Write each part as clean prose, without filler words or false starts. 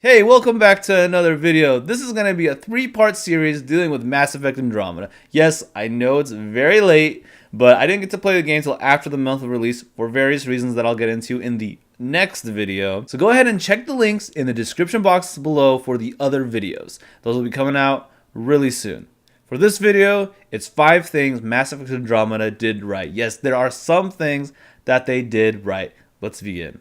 Hey, welcome back to another video. This is going to be a three-part series dealing with Mass Effect Andromeda. Yes, I know it's very late, but I didn't get to play the game until after the month of release for various reasons that I'll get into in the next video. So go ahead and check the links in the description box below for the other videos. Those will be coming out really soon. For this video, it's 5 things Mass Effect Andromeda did right. Yes, there are some things that they did right. Let's begin.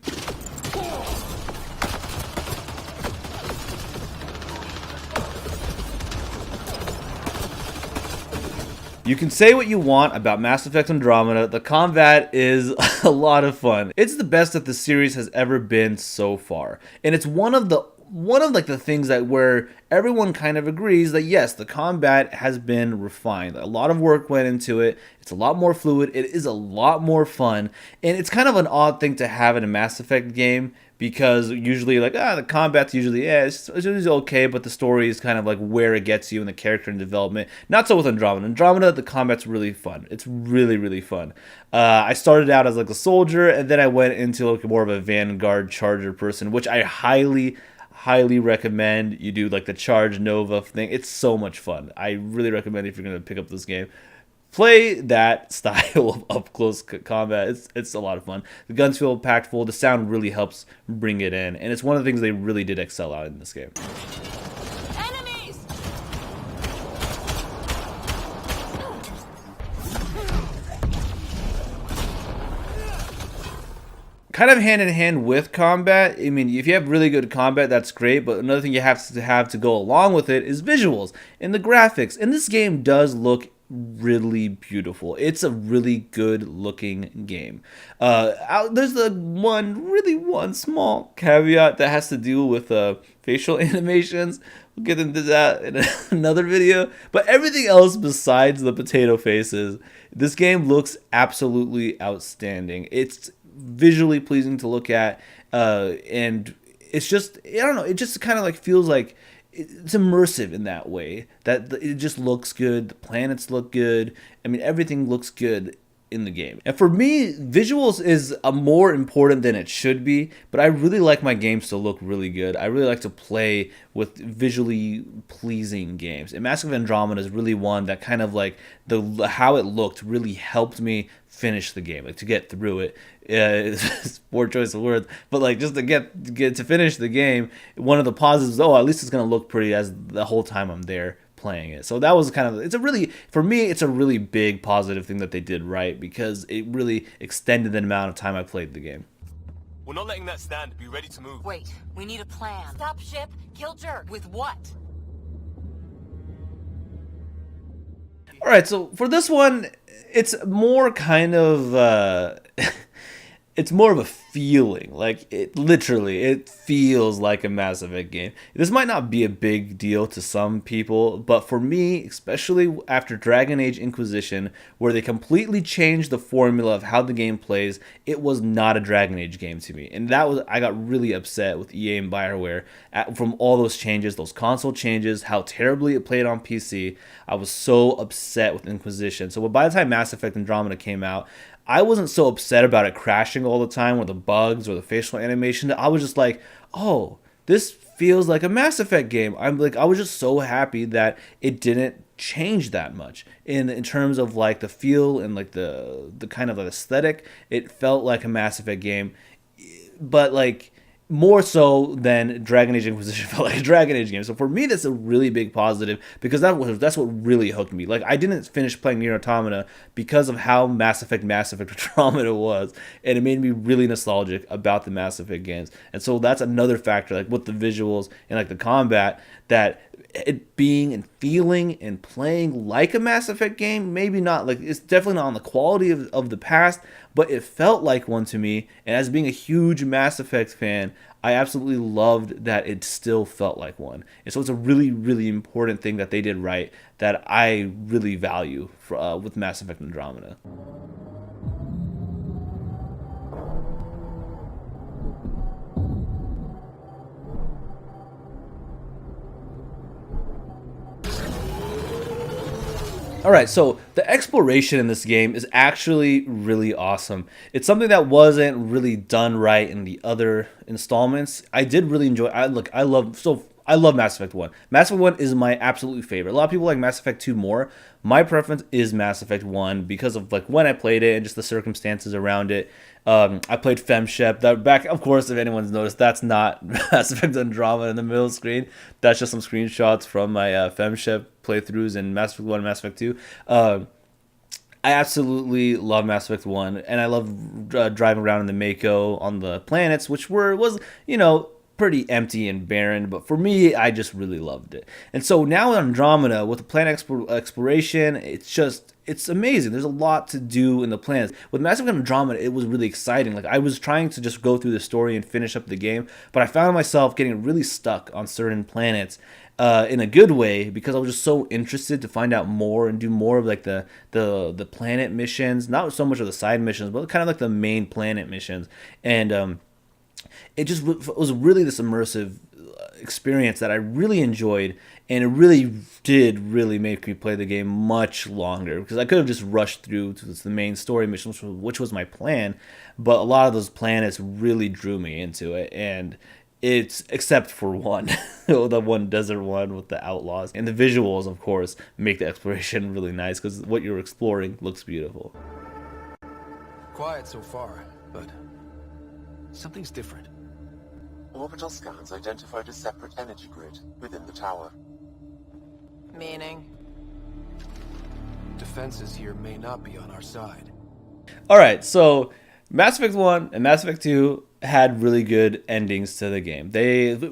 You can say what you want about Mass Effect Andromeda, the combat is a lot of fun. It's the best that the series has ever been so far. And it's one of the things that where everyone kind of agrees that yes, the combat has been refined. A lot of work went into it. It's a lot more fluid. It is a lot more fun. And it's kind of an odd thing to have in a Mass Effect game because usually the combat's usually it's usually okay, but the story is kind of like where it gets you in the character and development. Not so with Andromeda. Andromeda, the combat's really fun. It's really, really fun. I started out as like a soldier, and then I went into like more of a Vanguard Charger person, which I highly recommend you do, like the Charge Nova thing. It's so much fun. I really recommend if you're going to pick up this game, play that style of up-close combat. It's a lot of fun. The guns feel packed full. The sound really helps bring it in, and it's one of the things they really did excel at in this game. Enemies! Kind of hand in hand with combat. I mean, if you have really good combat, that's great, but another thing you have to go along with it is visuals and the graphics. And this game does look really beautiful. It's a really good looking game. There's one small caveat that has to do with facial animations. We'll get into that in another video. But everything else besides the potato faces, this game looks absolutely outstanding. It's visually pleasing to look at, and it's just, I don't know, it just kind of like feels like it's immersive in that way, that it just looks good. The planets look good. I mean, everything looks good in the game. And for me, visuals is more important than it should be, but I really like my games to look really good. I really like to play with visually pleasing games. And Mass Effect Andromeda is really one that kind of like how it looked really helped me finish the game, like to get through it. It's poor choice of words, but like just to get to finish the game, one of the positives, at least it's gonna look pretty as the whole time I'm there playing it. So that was kind of, for me, it's a really big positive thing that they did right, because it really extended the amount of time I played the game. We're not letting that stand. Be ready to move. Wait, we need a plan. Stop ship, kill Jerk. With what? Alright, so for this one, it's more kind of, it's more of a feeling. Like, it feels like a Mass Effect game. This might not be a big deal to some people, but for me, especially after Dragon Age Inquisition, where they completely changed the formula of how the game plays, it was not a Dragon Age game to me. And I got really upset with EA and BioWare from all those changes, those console changes, how terribly it played on PC. I was so upset with Inquisition. So by the time Mass Effect Andromeda came out, I wasn't so upset about it crashing all the time, or the bugs, or the facial animation. I was just like, oh, this feels like a Mass Effect game. I was just so happy that it didn't change that much in terms of like the feel and like the kind of aesthetic. It felt like a Mass Effect game, but like more so than Dragon Age Inquisition felt like a Dragon Age game. So for me, that's a really big positive, because that's what really hooked me. Like, I didn't finish playing Nier Automata because of how Mass Effect Andromeda was, and it made me really nostalgic about the Mass Effect games. And so that's another factor, like with the visuals and like the combat, that it being and feeling and playing like a Mass Effect game, maybe not, like, it's definitely not on the quality of the past, but it felt like one to me. And as being a huge Mass Effect fan, I absolutely loved that it still felt like one. And so it's a really, really important thing that they did right, that I really value with Mass Effect Andromeda. All right, so the exploration in this game is actually really awesome. It's something that wasn't really done right in the other installments. I did really enjoy. I love Mass Effect 1. Mass Effect 1 is my absolute favorite. A lot of people like Mass Effect 2 more. My preference is Mass Effect 1 because of like when I played it and just the circumstances around it. I played FemShep. That back, of course, if anyone's noticed, that's not Mass Effect Andromeda in the middle screen. That's just some screenshots from my FemShep playthroughs in Mass Effect 1 and Mass Effect 2. I absolutely love Mass Effect 1, and I love driving around in the Mako on the planets, which was pretty empty and barren, but for me, I just really loved it. And so now in Andromeda, with the planet exploration, it's amazing. There's a lot to do in the planets. With Mass Effect Andromeda, it was really exciting. Like, I was trying to just go through the story and finish up the game, but I found myself getting really stuck on certain planets. In a good way, because I was just so interested to find out more and do more of like the planet missions, not so much of the side missions, but kind of like the main planet missions. And it just was really this immersive experience that I really enjoyed, and it really did really make me play the game much longer, because I could have just rushed through to the main story mission, which was my plan, but a lot of those planets really drew me into it, and it's except for one, the one desert one with the outlaws, and the visuals, of course, make the exploration really nice because what you're exploring looks beautiful. Quiet so far, but something's different. Orbital scans identified a separate energy grid within the tower. Meaning? Defenses here may not be on our side. Alright, so Mass Effect 1 and Mass Effect 2 had really good endings to the game.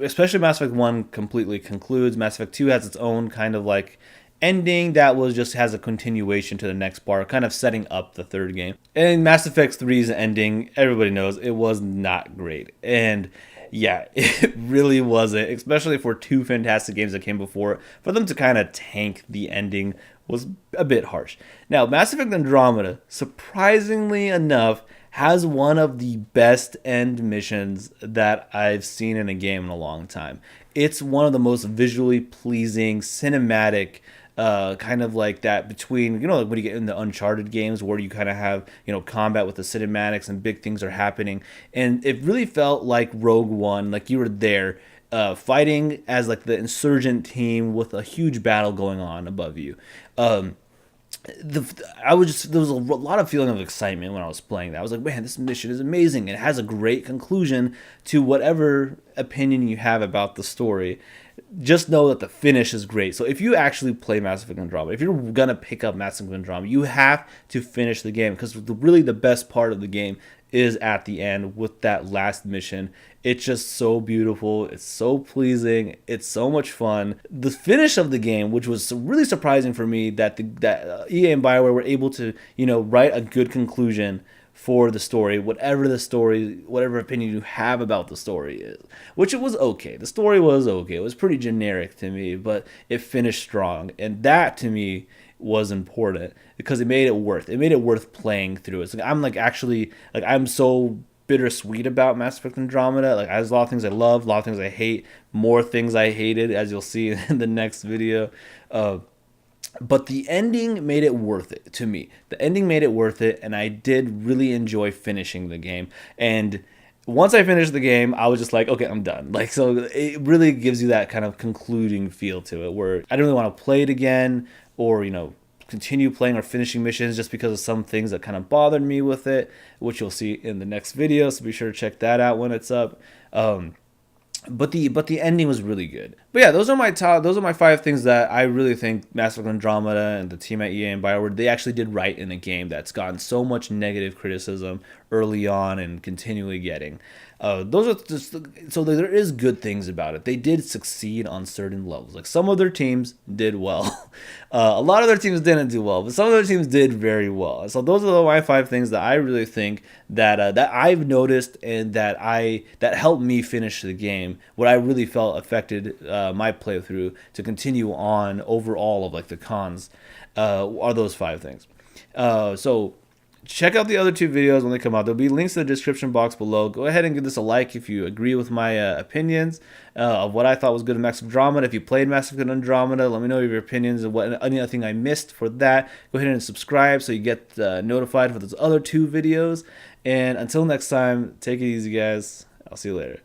Especially Mass Effect 1 completely concludes. Mass Effect 2 has its own kind of like ending that has a continuation to the next part, kind of setting up the third game. And Mass Effect 3's ending, everybody knows, it was not great. And yeah, it really wasn't, especially for two fantastic games that came before it. For them to kind of tank the ending was a bit harsh. Now, Mass Effect Andromeda, surprisingly enough, has one of the best end missions that I've seen in a game in a long time. It's one of the most visually pleasing, cinematic, kind of like that between, like when you get in the Uncharted games where you kind of have, combat with the cinematics and big things are happening. And it really felt like Rogue One, like you were there fighting as like the insurgent team with a huge battle going on above you. There was a lot of feeling of excitement when I was playing that. I was like, man, this mission is amazing. It has a great conclusion to whatever opinion you have about the story. Just know that the finish is great. So if you actually play Mass Effect Andromeda, if you're gonna pick up Mass Effect Andromeda, you have to finish the game, because really the best part of the game is at the end with that last mission. It's just so beautiful. It's so pleasing. It's so much fun. The finish of the game, which was really surprising for me, that EA and BioWare were able to, write a good conclusion for the story, whatever opinion you have about the story is, which it was okay. The story was okay. It was pretty generic to me, but it finished strong, and that to me was important because it made it worth playing through it. So I'm so bittersweet about Mass Effect Andromeda. Like, there's a lot of things I love, a lot of things I hate, more things I hated, as you'll see in the next video. But the ending made it worth it to me. The ending made it worth it, and I did really enjoy finishing the game. And once I finished the game, I was just like, okay, I'm done. Like, so it really gives you that kind of concluding feel to it, where I don't really want to play it again, or continue playing or finishing missions just because of some things that kind of bothered me with it, which you'll see in the next video, so be sure to check that out when it's up. But the ending was really good. But yeah, those are my 5 things that I really think Mass Effect Andromeda and the team at EA and BioWare, they actually did right in a game that's gotten so much negative criticism early on and continually getting. Those are just, so there is good things about it. They did succeed on certain levels. Like, some of their teams did well. A lot of their teams didn't do well, but some of their teams did very well. So those are my 5 things that I really think that I've noticed and that helped me finish the game. What I really felt affected my playthrough to continue on overall of like the cons are those 5 things. So check out the other 2 videos when they come out. There'll be links in the description box below. Go ahead and give this a like if you agree with my opinions of what I thought was good in Mass Effect Andromeda. If you played Mass Effect Andromeda, let me know your opinions and what any other thing I missed for that. Go ahead and subscribe so you get notified for those other 2 videos. And until next time, take it easy, guys. I'll see you later.